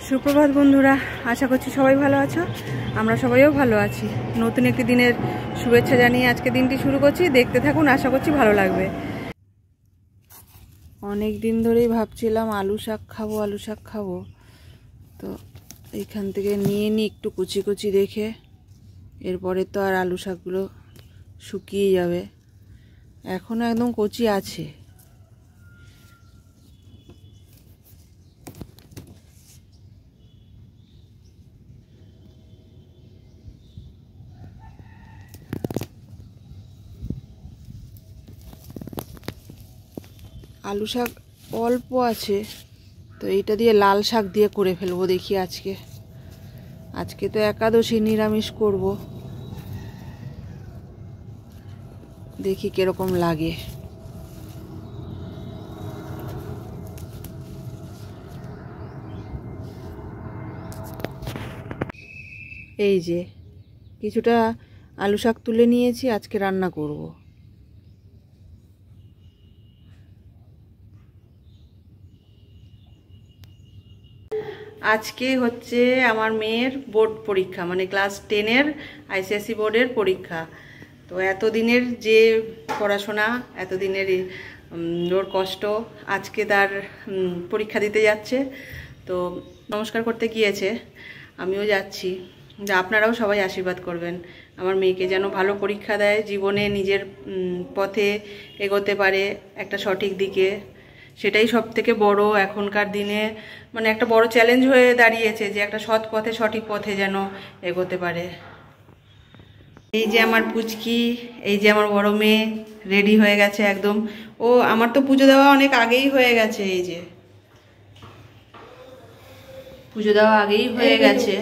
সুপ্রভাত বন্ধুরা, আশা করছি সবাই ভালো আছো। আমরা সবাইও ভালো আছি। নতুন একটি দিনের শুভেচ্ছা জানিয়ে আজকে দিনটি শুরু করছি। দেখতে থাকুন, আশা করছি ভালো লাগবে। অনেক দিন ধরেই ভাবছিলাম আলু শাক খাবো, তো এইখান থেকে নিয়ে নিই একটু কুচি কুচি রেখে। এরপরে তো আর আলু শাকগুলো শুকিয়ে যাবে, এখনও একদম কচি আছে। আলু শাক অল্প আছে, তো এইটা দিয়ে লাল শাক দিয়ে করে ফেলবো। দেখি আজকে তো একাদশী, নিরামিষ করব, দেখি কিরকম লাগে। এই যে কিছুটা আলু শাক তুলে নিয়েছি, আজকে রান্না করব। আজকে হচ্ছে আমার মেয়ের বোর্ড পরীক্ষা, মানে ক্লাস 10-এর আইসিএসসি বোর্ডের পরীক্ষা। তো এতদিনের যে পড়াশোনা, এতদিনের ওর কষ্ট, আজকে তার পরীক্ষা দিতে যাচ্ছে। তো নমস্কার করতে গিয়েছে, আমিও যাচ্ছি। যা আপনারাও সবাই আশীর্বাদ করবেন আমার মেয়েকে, যেন ভালো পরীক্ষা দেয়, জীবনে নিজের পথে এগোতে পারে একটা সঠিক দিকে। সেটাই সব থেকে বড় এখনকার দিনে, মানে একটা বড় চ্যালেঞ্জ হয়ে দাঁড়িয়েছে, যে একটা সৎ পথে, সঠিক পথে যেন এগোতে পারে। এই যে আমার পুচকি, এই যে আমার বড় মেয়ে রেডি হয়ে গেছে একদম। ও আমার তো পুজো দেওয়া অনেক আগেই হয়ে গেছে, এই যে পুজো দেওয়া আগেই হয়ে গেছে।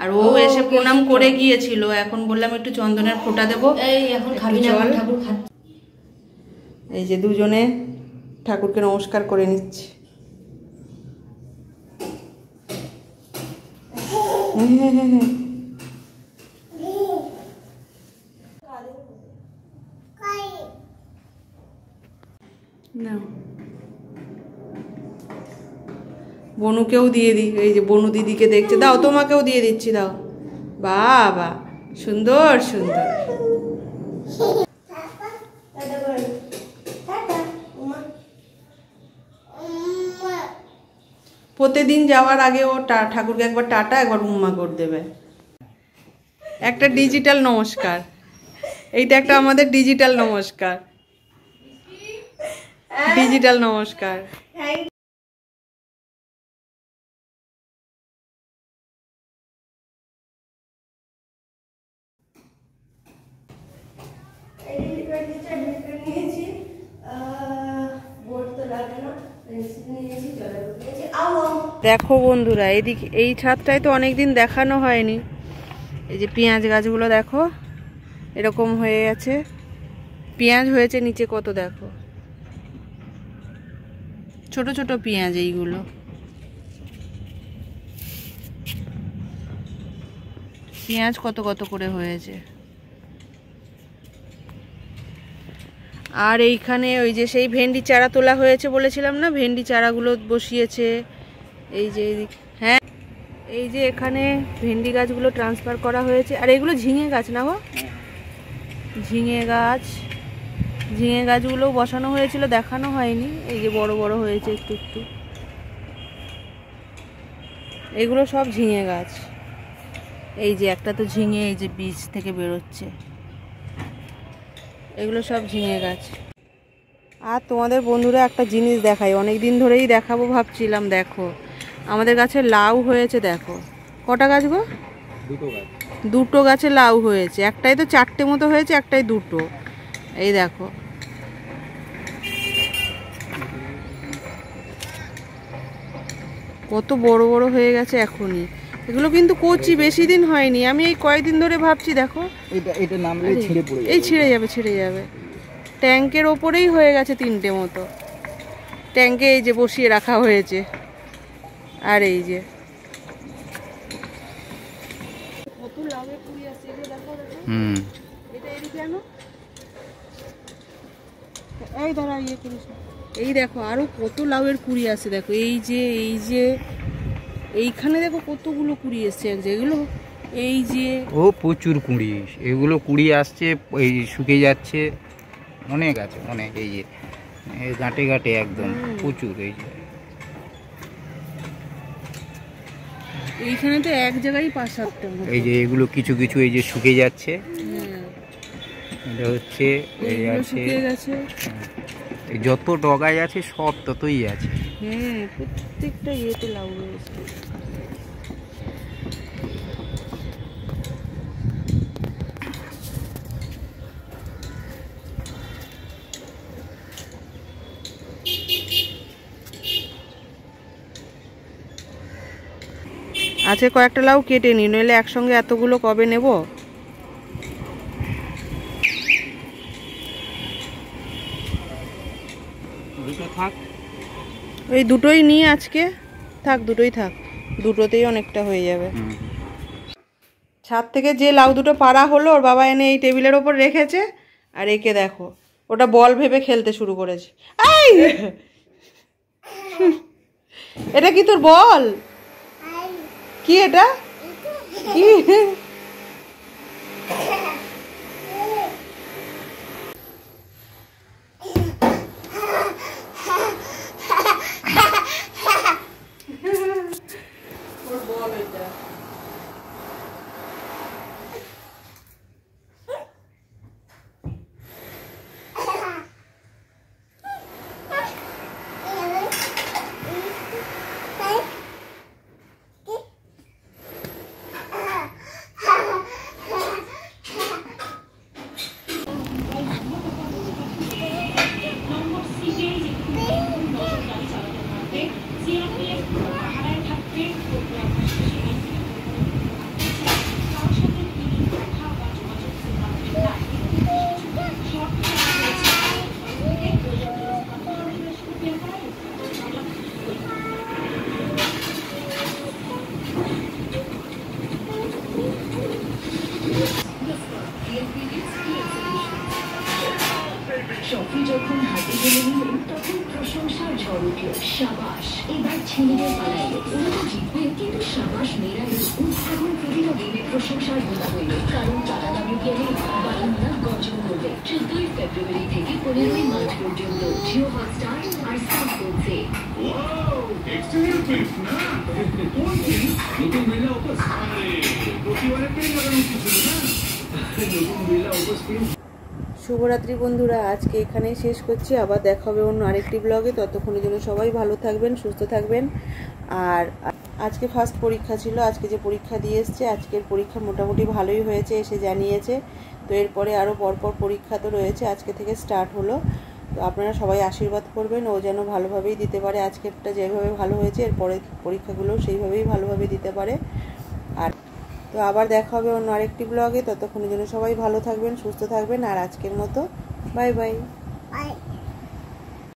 আর ও এসে প্রণাম করে গিয়েছিল, এখন বললাম একটু চন্দনের ফোঁটা দেবো। এই যে দুজনে ঠাকুরকে নমস্কার করে নিচ্ছে। বনুকেও দিয়ে দিই, এই যে বনু দিদিকে দেখছে, দাও তোমাকেও দিয়ে দিচ্ছি, দাও। বাবা সুন্দর সুন্দর। প্রতিদিন যাওয়ার আগে ও ঠাকুরকে একবার টাটা, একবার উম্মা করে দেবে। একটা ডিজিটাল নমস্কার, এইটা একটা আমাদের ডিজিটাল নমস্কার, ডিজিটাল নমস্কার। দেখো বন্ধুরা, এইদিকে এই ছাদটায় তো অনেকদিন দেখানো হয়নি। এই যে পেঁয়াজ গাছগুলো দেখো, এরকম হয়ে গেছে, পেঁয়াজ হয়েছে নিচে কত, দেখো ছোট ছোট পেঁয়াজ। এইগুলো পেঁয়াজ কত কত করে হয়েছে। আর এইখানে ওই যে সেই ভেন্ডি চারা তোলা হয়েছে বলেছিলাম না, ভেন্ডি চারাগুলো বসিয়েছে। এই যে হ্যাঁ, এই যে এখানে ভেন্ডি গাছগুলো ট্রান্সফার করা হয়েছে। আর এগুলো ঝিঙে গাছ না গো, ঝিঙে গাছগুলো বসানো হয়েছিল, দেখানো হয়নি। এই যে বড় বড় হয়েছে একটু একটু, এগুলো সব ঝিঙে গাছ। এই যে একটা তো ঝিঙে, এই যে বীজ থেকে বেরোচ্ছে, এগুলো সব ঝিঙে গাছ। আর তোমাদের বন্ধুরা একটা জিনিস দেখাই, অনেক দিন ধরেই দেখাবো ভাবছিলাম। দেখো আমাদের গাছে লাউ হয়েছে, দেখো কটা গাছ গো, দুটো গাছে লাউ হয়েছে। একটাই তো 4টে মতো হয়েছে, একটাই 2টো। এই দেখো কত বড় বড় হয়ে গেছে এখনই। এগুলো কিন্তু কচি, বেশি দিন হয়নি। আমি এই কয়েকদিন ধরে ভাবছি, দেখো এটা নামলে ছিঁড়ে পড়ে যাবে, এই ছিঁড়ে যাবে। ট্যাঙ্কের ওপরেই হয়ে গেছে 3টে মতো, ট্যাঙ্কে এই যে বসিয়ে রাখা হয়েছে। আর এই যে কত লাউয়ের কুড়ি আছে, এগুলো দেখো। এটা এদিকে আনো, এই ধরা ইয়ে করিস। এই দেখো আরো কত লাউয়ের কুড়ি আছে, দেখো এই যে এইখানে দেখো কতগুলো কুড়ি এসছে, যেগুলো এই যে ও প্রচুর কুড়ি, এগুলো কুড়ি আসছে, এই শুকিয়ে যাচ্ছে, অনেক আছে অনেক। এই যে গাঁটে গাঁটে একদম প্রচুর। এই যে এইখানে তো এক জায়গায় 5-7টা, এই যে এগুলো কিছু কিছু এই যে শুকিয়ে যাচ্ছে, এটা হচ্ছে এই আছে, যত ডগায় আছে সব ততই আছে। হ্যাঁ, প্রত্যেকটা ইয়েতে লাউ রয়েছে। আছে কয়েকটা লাউ কেটে নি, নইলে একসঙ্গে এতগুলো কবে নেব। ওই দুটোই নিয়ে আজকে থাক, দুটোই থাক, দুটোতেই অনেকটা হয়ে যাবে। ছাদ থেকে যে লাউ দুটো পাড়া হলো, ওর বাবা এনে এই টেবিলের ওপর রেখেছে, আর একে দেখো ওটা বল ভেবে খেলতে শুরু করেছে। এই এটা কি তোর বল? কি এটা কি? শফি যখন হাতে গেলে নিলেন তখন প্রশংসার ঝড় উঠল। সাবাস, এবার ছেলেদের পালা এলো, ওরা তো জিতবে, কিন্তু সাবাস মেয়েরা এলো। এখন প্রতিটা দিনে প্রশংসার গোলা হইল, কারণ টাটা WPL-এ বারান্দা গর্জন করবে 14ই ফেব্রুয়ারি থেকে 15ই মার্চ পর্যন্ত জিও হটস্টার আর স্টার স্পোর্টসে। শুভরাত্রি বন্ধুরা, আজকে এখানেই শেষ করছি। আবার দেখা হবে অন্য আরেকটি ব্লগে। ততক্ষণের জন্য সবাই ভালো থাকবেন, সুস্থ থাকবেন। আর আজকে ফার্স্ট পরীক্ষা ছিল, আজকে যে পরীক্ষা দিয়ে এসছে, আজকের পরীক্ষা মোটামুটি ভালোই হয়েছে, এসে জানিয়েছে। তো এরপরে আরও পরপর পরীক্ষা তো রয়েছে, আজকে থেকে স্টার্ট হলো। তো আপনারা সবাই আশীর্বাদ করবেন, ও যেন ভালোভাবেই দিতে পারে। আজকেরটা যেভাবে ভালো হয়েছে, এরপরে পরীক্ষাগুলোও সেইভাবেই ভালোভাবে দিতে পারে। আর তো আবার দেখা হবে অন্য আরেকটি ব্লগে। ততক্ষণের জন্য সবাই ভালো থাকবেন, সুস্থ থাকবেন। আর আজকের মতো বাই বাই।